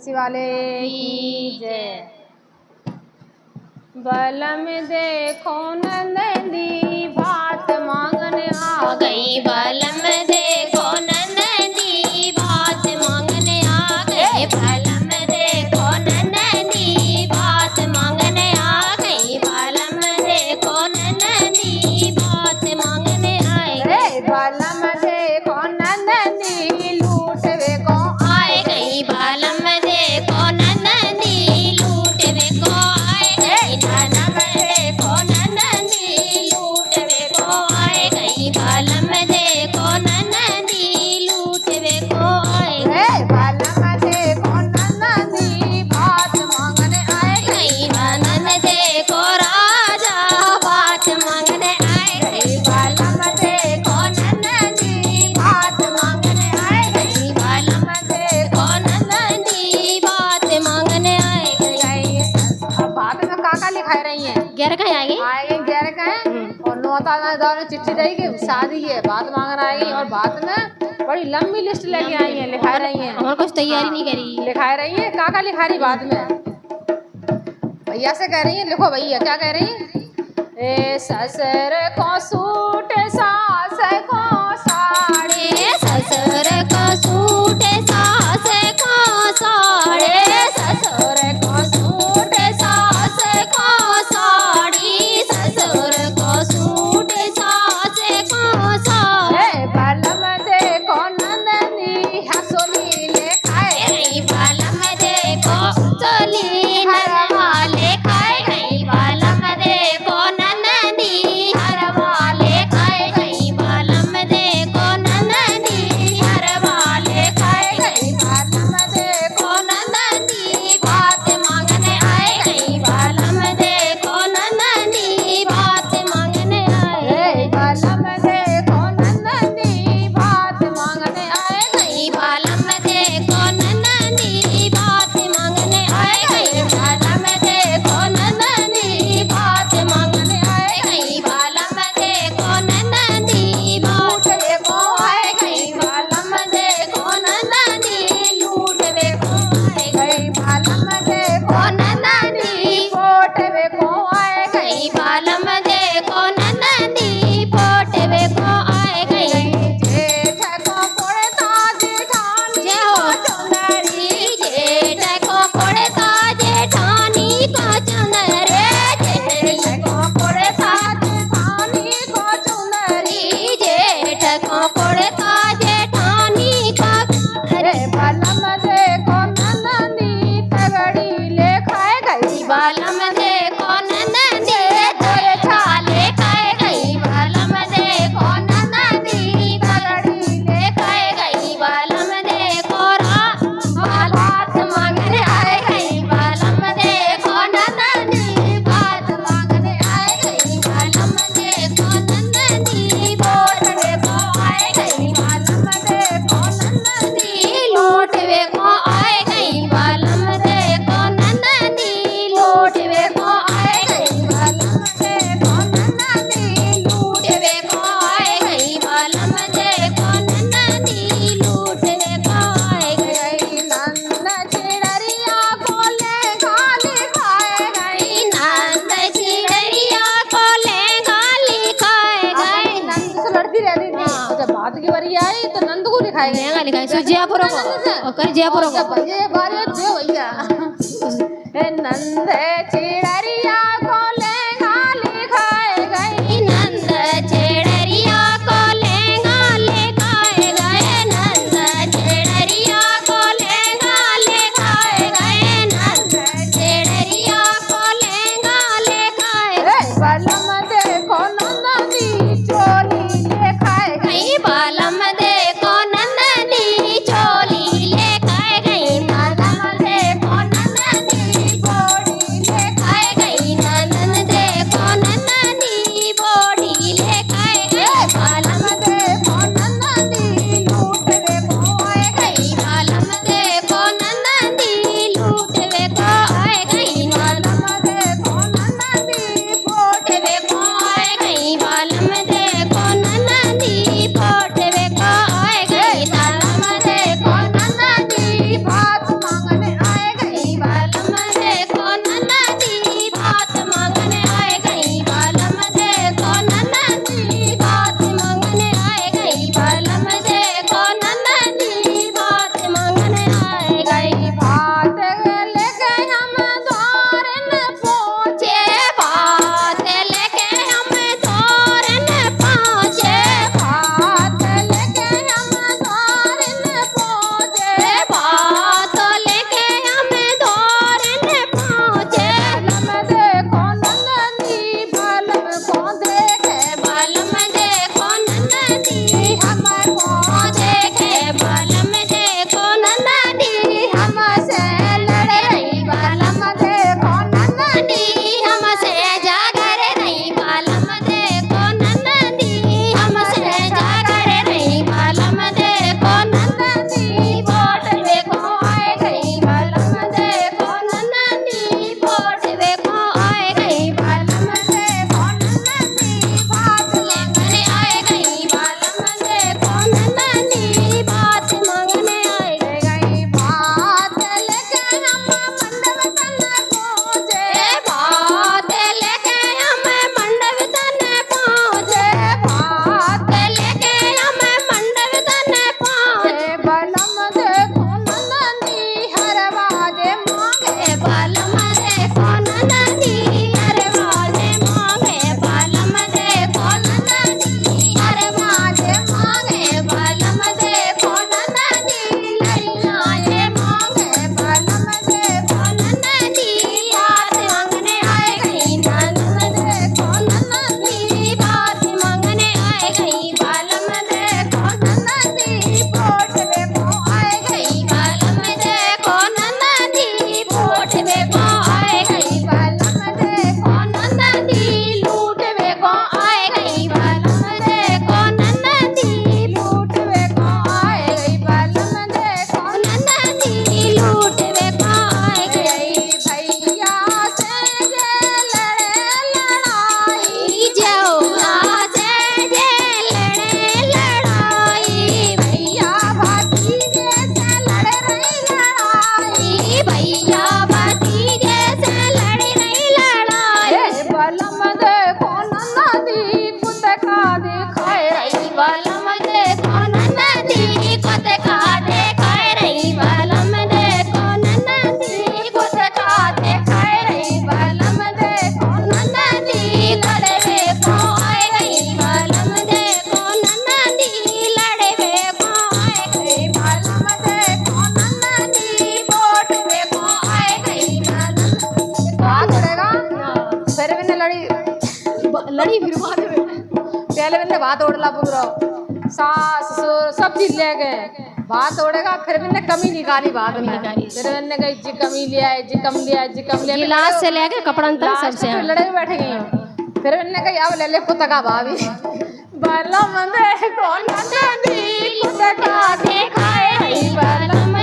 शिवाले की जय। बलम देखो नंदी भात मांगने आ गई। बलम देखो नंदी भात मांगने आ गए। बलम देखो नंदी भात मांगने आ गई। बलम देखो नंदी भात मांगने आए गए। बलम देखो नंदी लूटवे को आए गई। बलम देखो नंदी लूटवे को आए गई। बलम देखो नंदी लूटवे को आए गई। बलम देखो नंदी लूटवे को आए गई। बलम देखो नंदी भात मांगने आए गई। बलम देखो राजा बात मांगने आए गई। बलम देखो नंदी भात मांगने आए गई। बलम देखो नंदी बात मांगने आए गई। अब भात में काका लिखाई रही है। घर कहीं आएगी आएंगे ग्यारह का है और नौता ने चिट्ठी देगी शादी है बात मांगना आएगी और बात में बड़ी लंबी लिस्ट लेके आई है लिखा रही है। और कुछ तैयारी नहीं करी लिखा रही है काका लिखा रही बाद में भैया से कह रही है लिखो भैया क्या कह रही है। ए ससुर को सूट सास को साड़ी ससुर को सूट सास को साड़ी। ससुर को सूट सास को साड़ी ससुर को सूट सास को साड़ी। बलम देखो नंदनी हसोली लेखाए गई। बलम देखो चोली नरवाले खाए गई। बलम देखो नंदी हरवाले खाए गई। बलम देखो नंदी हरवाले खाए गई। बलम देखो नंदी बात मांगने आए गई। बलम देखो नंदी बात मांगने आए बलम देखो नंदनी भात मांगने आए गई। बलम देखो नंदी बात मांगने आए गई। बलम देखो नंदी बात मांगने आए गई। बलम देखो नंदी बात देखो आए गई। बलम देखो नंदी लूटवे को आए गई। बलम देखो नंदी पोटवे को आए गई। बलम देखो नंदी पोटवे को आए गई। जेठ को पड़ता जेठान जय हो चुंदरी जेठ को पड़ता जेठानी को चुंदरे। जेठ को पड़ता जेठानी को चुनरी जेठ को पड़ता जेठानी को रे बलम देखो नंदनी तगड़ी लेखाए गई बलम देखो नंदी तोरे छाले खाए गई। बलम देखो नंदी तगड़ी ले खाए गई। बलम देखो बात मांगने आए गई। बलम देखो नंदी बात मांगने आए गई। बलम देखो नंदी बोटवे को आए गई। बलम देखो नंदी लूटवे को आए गई। बलम देखो नंदी लूटवे को आए गई। बलम देखो नंदी लूटवे को आए गई। बलम देखो नंदी लूटवे को आए गई। नंद चिड़रिया को ले गाली खाए गई। नंद चिड़िया को लेगा लिखाए गए। नंद से लड़ती रहती थी जब बात की बारी आई तो नंद को लिखाए गए लेगा लिखाए सो जयपुर को और कर जयपुर को भैया बारे दो भैया नंद चिड़रिया को ले गाली खाए गई। नंद चिड़िया को लेगा लिखाए गए। नंद चिड़िया को लेगा लिखाए गए। नंद चिड़िया को लेगा लिखाए गए। बलम देखो नंदनी चोली लेखाए गई। बलम देखो नंदी चोली ले खाए गई। बलम देखो नंदी चोली खाए गई। नंदन देखो नंदी बोड़ी ले खाए गई। बलम देखो नंदनी लूटवे को आए गई। बलम देखो नंदी लूटवे को आए गई। बलम देखो नंदनी पोटवे को आए गई। बलम देखो नंदी पोटवे को आए गई। बलम देखो भात मांगने आए लड़ी फिर बाद में पहले मैंने भात ओढ़ला पूरा, सास ससुर सब चीज ले गए, भात ओढ़ेगा फिर मैंने कमी निकाली भात में, फिर मैंने कही जी कमी लिया है, जी कम लिया है, जी कम लिया है, गिलास से लेके कपड़ा तक सबसे फिर लड़े में बैठ गई हूँ। फिर मैंने कही अब ले ले पुतका भाभी, बाला मंदे कौन नंदी पुतका दिखाए गई बालम